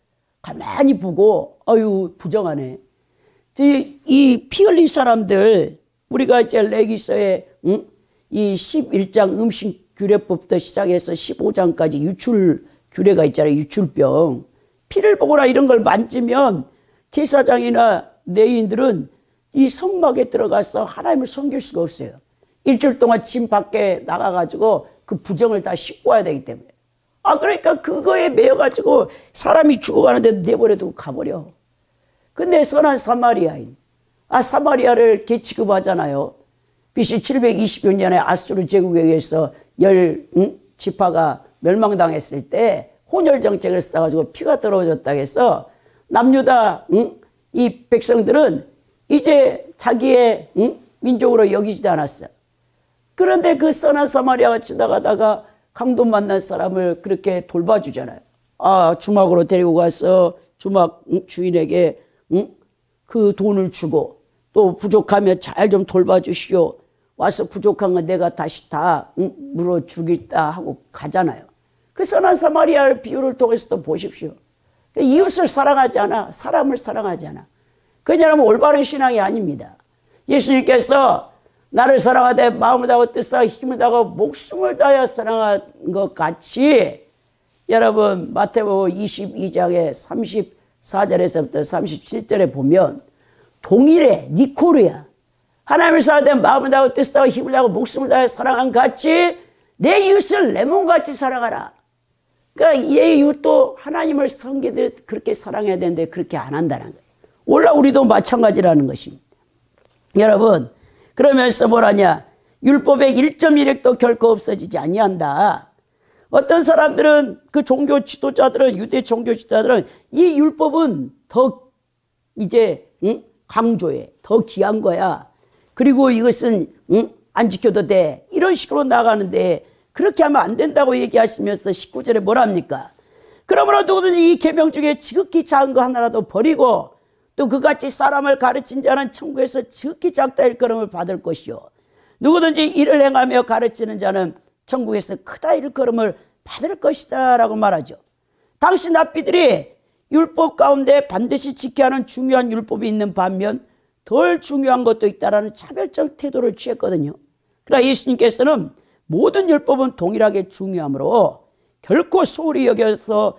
가만히 보고 아유 부정하네. 이 피 흘린 사람들 우리가 이제 레위기서에 이 11장 음식 규례법부터 시작해서 15장까지 유출 규례가 있잖아요. 유출병. 피를 보거나 이런 걸 만지면 제사장이나 레위인들은 이 성막에 들어가서 하나님을 섬길 수가 없어요. 일주일 동안 집 밖에 나가가지고 그 부정을 다 씻고 와야 되기 때문에. 그러니까 그거에 매여가지고 사람이 죽어가는데 내버려두고 가버려. 근데 선한 사마리아인. 사마리아를 개취급하잖아요. BC 720년에 아수르 제국에 의해서 10지파가 멸망당했을 때 혼혈 정책을 써가지고 피가 떨어졌다 해서 남유다 이 백성들은 이제 자기의 민족으로 여기지도 않았어. 그런데 그 선한 사마리아가 지나가다가 강도 만난 사람을 그렇게 돌봐주잖아요. 주막으로 데리고 가서 주막 주인에게 그 돈을 주고 또 부족하면 잘 좀 돌봐주시오. 와서 부족한 건 내가 다시 다 물어주겠다 하고 가잖아요. 그 선한 사마리아 비유를 통해서도 보십시오. 이웃을 사랑하지 않아. 사람을 사랑하지 않아. 그냐면 올바른 신앙이 아닙니다. 예수님께서 나를 사랑하되 마음을 다하고 뜻을 힘을 다하고 목숨을 다하여 사랑한 것 같이 여러분 마태복음 22장의 34절에서부터 37절에 보면 동일해 니코르야. 하나님을 사랑하되 마음을 다하고 뜻을 다하고 힘을 다하고 목숨을 다하여 사랑한 같이 내 이웃을 내 몸같이 사랑하라. 그러니까 이 이웃도 하나님을 섬기듯 그렇게 사랑해야 되는데 그렇게 안 한다는 거예요. 원래 우리도 마찬가지라는 것입니다. 여러분 그러면서 뭐라냐? 율법의 1.1획도 결코 없어지지 아니한다. 어떤 사람들은 그 종교 지도자들은 유대 종교 지도자들은 이 율법은 더 이제 강조해. 더 귀한 거야. 그리고 이것은 안 지켜도 돼. 이런 식으로 나가는데 그렇게 하면 안 된다고 얘기하시면서 19절에 뭐랍니까? 그러므로 누구든지 이 계명 중에 지극히 작은 거 하나라도 버리고 또 그같이 사람을 가르친 자는 천국에서 지극히 작다 일컬음을 받을 것이요 누구든지 이를 행하며 가르치는 자는 천국에서 크다 일컬음을 받을 것이다 라고 말하죠. 당시 납비들이 율법 가운데 반드시 지켜야 하는 중요한 율법이 있는 반면 덜 중요한 것도 있다라는 차별적 태도를 취했거든요. 그러나 예수님께서는 모든 율법은 동일하게 중요하므로 결코 소홀히 여겨서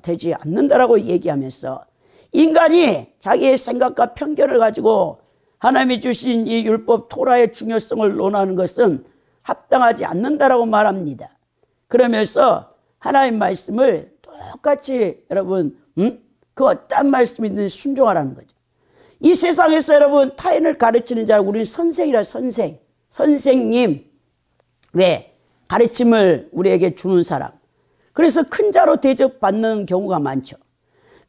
되지 않는다라고 얘기하면서 인간이 자기의 생각과 편견을 가지고 하나님이 주신 이 율법 토라의 중요성을 논하는 것은 합당하지 않는다라고 말합니다. 그러면서 하나님 말씀을 똑같이 여러분 그 어떤 말씀이든 순종하라는 거죠. 이 세상에서 여러분 타인을 가르치는 자 우리는 선생이라 선생님 왜? 가르침을 우리에게 주는 사람. 그래서 큰 자로 대접받는 경우가 많죠.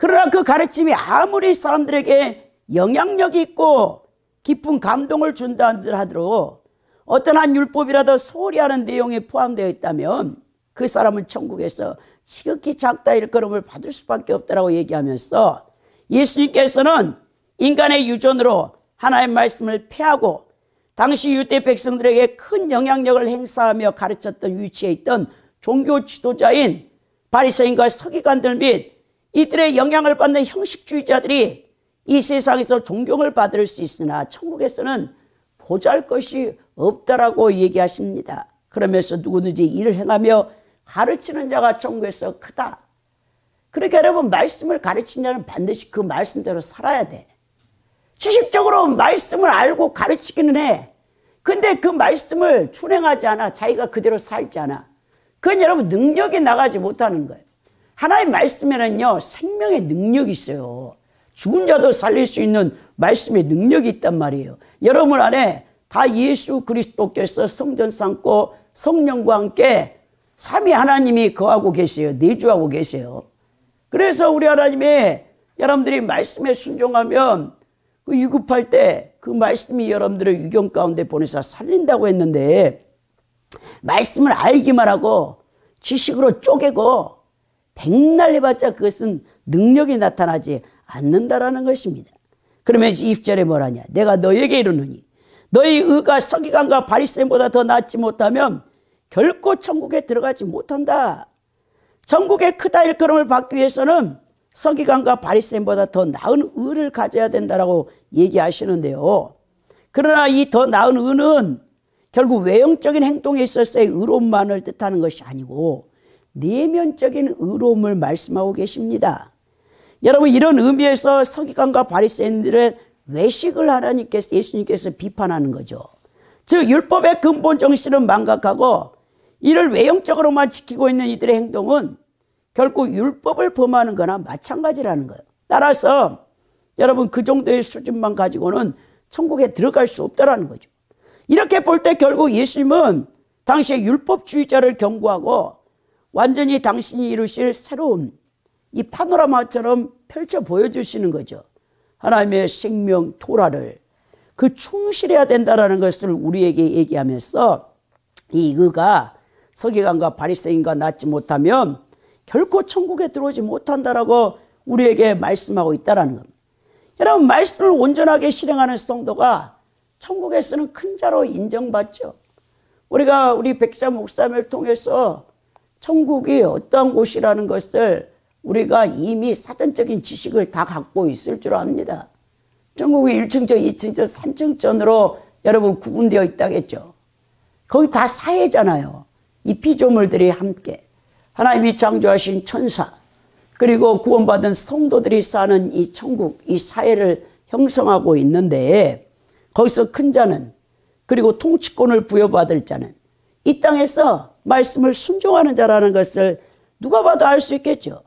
그러나 그 가르침이 아무리 사람들에게 영향력이 있고 깊은 감동을 준다 하더라도 어떤 한 율법이라도 소홀히 하는 내용이 포함되어 있다면 그 사람은 천국에서 지극히 작다 일컬음을 받을 수밖에 없다라고 얘기하면서 예수님께서는 인간의 유전으로 하나님의 말씀을 폐하고 당시 유대 백성들에게 큰 영향력을 행사하며 가르쳤던 위치에 있던 종교 지도자인 바리새인과 서기관들 및 이들의 영향을 받는 형식주의자들이 이 세상에서 존경을 받을 수 있으나 천국에서는 보잘것이 없다라고 얘기하십니다. 그러면서 누구든지 이를 행하며 가르치는 자가 천국에서 크다. 그러니까 여러분 말씀을 가르치는 자는 반드시 그 말씀대로 살아야 돼. 지식적으로 말씀을 알고 가르치기는 해. 근데 그 말씀을 준행하지 않아. 자기가 그대로 살지 않아. 그건 여러분 능력이 나가지 못하는 거예요. 하나님의 말씀에는요 생명의 능력이 있어요. 죽은 자도 살릴 수 있는 말씀의 능력이 있단 말이에요. 여러분 안에 다 예수 그리스도께서 성전 삼고 성령과 함께 삼위 하나님이 거하고 계세요. 내주하고 계세요. 그래서 우리 하나님의 여러분들이 말씀에 순종하면 그 위급할 때 그 말씀이 여러분들의 위경 가운데 보내서 살린다고 했는데 말씀을 알기만 하고 지식으로 쪼개고 백날 해봤자 그것은 능력이 나타나지 않는다라는 것입니다. 그러면서 20절에 뭐라냐? 내가 너에게 이르노니 너희 의가 서기관과 바리새인보다 더 낫지 못하면 결코 천국에 들어가지 못한다. 천국에 크다 일컬음을 받기 위해서는 서기관과 바리새인보다 더 나은 의를 가져야 된다라고 얘기하시는데요. 그러나 이 더 나은 의는 결국 외형적인 행동에 있어서의 의로움만을 뜻하는 것이 아니고 내면적인 의로움을 말씀하고 계십니다. 여러분 이런 의미에서 서기관과 바리새인들의 외식을 하나님께서 예수님께서 비판하는 거죠. 즉 율법의 근본 정신은 망각하고 이를 외형적으로만 지키고 있는 이들의 행동은 결국 율법을 범하는 거나 마찬가지라는 거예요. 따라서 여러분 그 정도의 수준만 가지고는 천국에 들어갈 수 없다라는 거죠. 이렇게 볼 때 결국 예수님은 당시의 율법주의자를 경고하고 완전히 당신이 이루실 새로운 이 파노라마처럼 펼쳐 보여주시는 거죠. 하나님의 생명 토라를 그 충실해야 된다라는 것을 우리에게 얘기하면서 이 의가 서기관과 바리새인과 낫지 못하면 결코 천국에 들어오지 못한다라고 우리에게 말씀하고 있다는 겁니다. 여러분, 말씀을 온전하게 실행하는 성도가 천국에서는 큰 자로 인정받죠. 우리가 우리 백자 목사님을 통해서 천국이 어떠한 곳이라는 것을 우리가 이미 사전적인 지식을 다 갖고 있을 줄 압니다. 천국이 1층전, 2층전, 3층전으로 여러분 구분되어 있다겠죠. 거기 다 사회잖아요. 이 피조물들이 함께 하나님이 창조하신 천사, 그리고 구원받은 성도들이 사는 이 천국, 이 사회를 형성하고 있는데, 거기서 큰 자는, 그리고 통치권을 부여받을 자는 이 땅에서 말씀을 순종하는 자라는 것을 누가 봐도 알 수 있겠죠.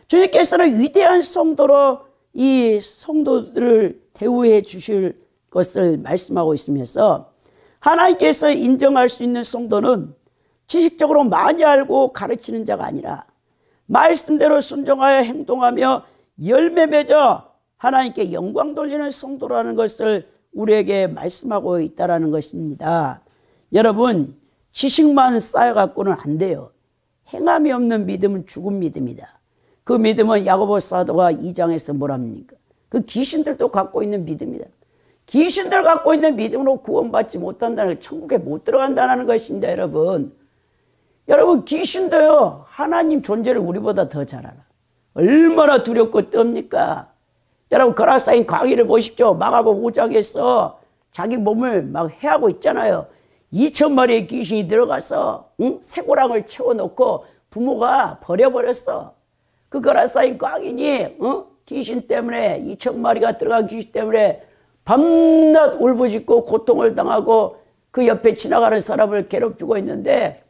주님께서는 위대한 성도로 이 성도들을 대우해 주실 것을 말씀하고 있으면서, 하나님께서 인정할 수 있는 성도는 지식적으로 많이 알고 가르치는 자가 아니라 말씀대로 순종하여 행동하며 열매 맺어 하나님께 영광 돌리는 성도라는 것을 우리에게 말씀하고 있다는 것입니다. 여러분, 지식만 쌓여갖고는 안 돼요. 행함이 없는 믿음은 죽은 믿음이다. 그 믿음은 야고보 사도가 2장에서 뭐랍니까? 그 귀신들도 갖고 있는 믿음이다. 귀신들 갖고 있는 믿음으로 구원받지 못한다는, 천국에 못 들어간다는 것입니다. 여러분, 귀신도요, 하나님 존재를 우리보다 더 잘 알아. 얼마나 두렵고 떱니까? 여러분, 거라사인 광희를 보십시오. 마가복음 5장에서 자기 몸을 막 해하고 있잖아요. 2,000마리의 귀신이 들어가서 쇠고랑을 채워놓고 부모가 버려버렸어. 그 거라사인 광인이 귀신 때문에, 2,000마리가 들어간 귀신 때문에 밤낮 울부짖고 고통을 당하고 그 옆에 지나가는 사람을 괴롭히고 있는데,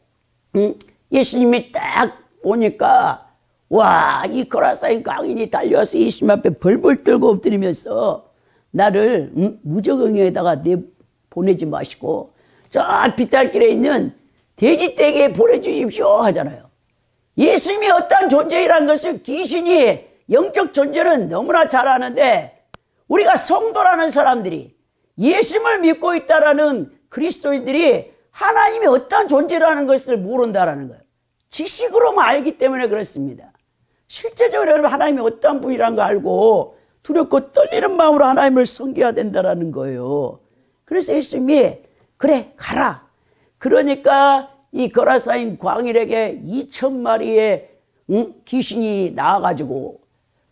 예수님이 딱 오니까, 와, 이 거라사인 광인이 달려와서 예수님 앞에 벌벌 떨고 엎드리면서 나를 무적응에다가 보내지 마시고 저 비탈길에 있는 돼지떼기에 보내주십시오 하잖아요. 예수님이 어떤 존재이라는 것을 귀신이, 영적 존재는 너무나 잘 아는데, 우리가 성도라는 사람들이, 예수님을 믿고 있다라는 그리스도인들이 하나님이 어떤 존재라는 것을 모른다라는 거예요. 지식으로만 알기 때문에 그렇습니다. 실제적으로 여러분, 하나님이 어떤 분이라는 거 알고 두렵고 떨리는 마음으로 하나님을 섬겨야 된다라는 거예요. 그래서 예수님이 그래 가라. 그러니까 이 거라사인 광인에게 2,000마리의 귀신이 나와가지고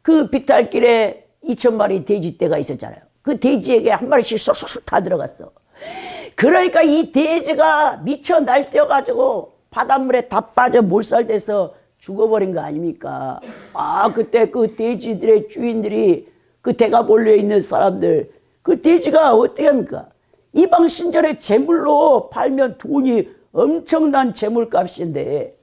그 비탈길에 2,000마리 돼지떼가 있었잖아요. 그 돼지에게 한 마리씩 쏙쏙 다 들어갔어. 그러니까 이 돼지가 미쳐 날뛰어가지고 바닷물에 다 빠져 몰살돼서 죽어버린 거 아닙니까? 아, 그때 그 돼지들의 주인들이, 그 대가 몰려 있는 사람들, 그 돼지가 어떻게 합니까? 이방 신전의 제물로 팔면 돈이 엄청난 제물값인데,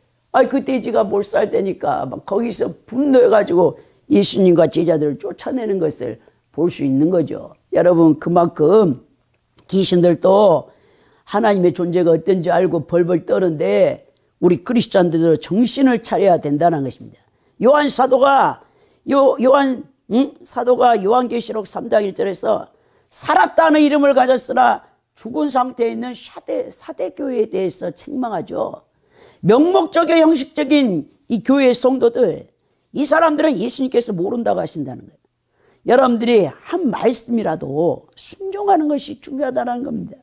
그 돼지가 몰살되니까 막 거기서 분노해가지고 예수님과 제자들을 쫓아내는 것을 볼 수 있는 거죠. 여러분, 그만큼 귀신들도 하나님의 존재가 어떤지 알고 벌벌 떠는데, 우리 크리스찬들도 정신을 차려야 된다는 것입니다. 요한 사도가 요한계시록 3장 1절에서 살았다는 이름을 가졌으나 죽은 상태에 있는 사대 교회에 대해서 책망하죠. 명목적이고 형식적인 이 교회의 성도들, 이 사람들은 예수님께서 모른다고 하신다는 거예요. 여러분들이 한 말씀이라도 순종하는 것이 중요하다는 겁니다.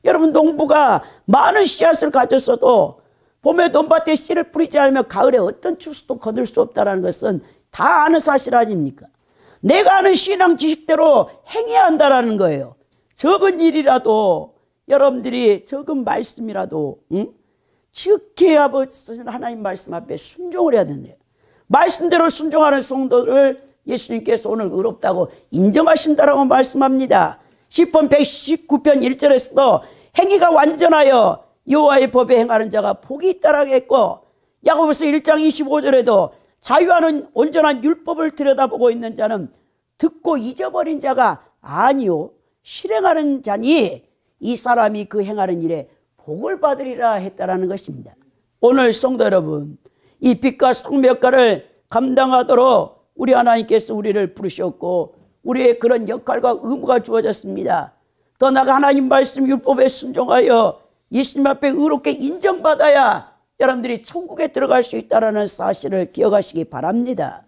여러분, 농부가 많은 씨앗을 가졌어도 봄에 논밭에 씨를 뿌리지 않으면 가을에 어떤 추수도 거둘 수 없다는 것은 다 아는 사실 아닙니까? 내가 아는 신앙 지식대로 행해야 한다는 거예요. 적은 일이라도, 여러분들이 적은 말씀이라도 지극히 하나님 말씀 앞에 순종을 해야 된대요. 말씀대로 순종하는 성도를 예수님께서 오늘 의롭다고 인정하신다라고 말씀합니다. 시편 119편 1절에서도 행위가 완전하여 여호와의 법에 행하는 자가 복이 있다라고 했고, 야고보서 1장 25절에도 자유하는 온전한 율법을 들여다보고 있는 자는 듣고 잊어버린 자가 아니요 실행하는 자니 이 사람이 그 행하는 일에 복을 받으리라 했다라는 것입니다. 오늘 성도 여러분, 이 빛과 소금의 역할을 감당하도록 우리 하나님께서 우리를 부르셨고, 우리의 그런 역할과 의무가 주어졌습니다. 더 나아가 하나님 말씀 율법에 순종하여 예수님 앞에 의롭게 인정받아야 여러분들이 천국에 들어갈 수 있다는 사실을 기억하시기 바랍니다.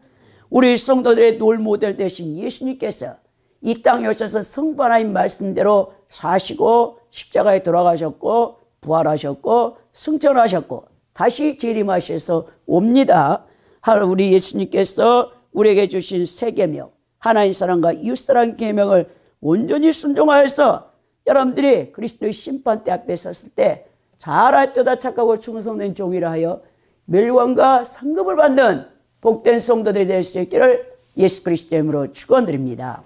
우리 성도들의 롤 모델 되신 예수님께서 이 땅에 오셔서 성부 하나님 말씀대로 사시고 십자가에 돌아가셨고 부활하셨고 승천하셨고 다시 재림하셔서 옵니다. 우리 예수님께서 우리에게 주신 새 계명, 하나님 사랑과 이웃 사랑 계명을 온전히 순종하여서 여러분들이 그리스도의 심판대 앞에 섰을 때 잘할때다 착하고 충성된 종이라 하여 멸관과 상급을 받는 복된 성도들이 될 수 있기를 예수 그리스도의 이름으로 축원드립니다.